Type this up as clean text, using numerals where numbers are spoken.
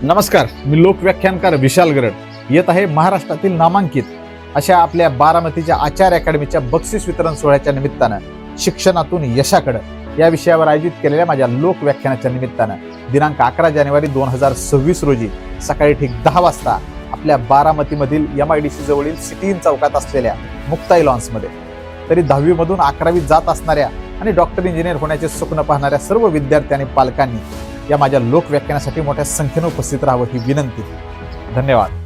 नमस्कार, मी लोकव्याख्यानकार विशाल गरड येत आहे महाराष्ट्रातील नामांकित अशा आपल्या बारामतीच्या आचार्य अकॅडमीच्या बक्षीस वितरण सोहळ्याच्या निमित्तानं शिक्षणातून यशाकडे या विषयावर आयोजित केलेल्या माझ्या लोकव्याख्यानाच्या निमित्तानं दिनांक 11 जानेवारी 2026 रोजी सकाळी ठीक 10 वाजता आपल्या बारामतीमधील MIDC जवळील सिटी इन चौकात असलेल्या मुक्ताई लॉन्समध्ये तरी 10वी मधून 11वी जात असणाऱ्या आणि डॉक्टर इंजिनियर होण्याचे स्वप्न पाहणाऱ्या सर्व विद्यार्थी आणि पालकांनी या माझ्या लोकव्याख्यानासाठी मोठ्या संख्येने उपस्थित राहावं ही विनंती. धन्यवाद.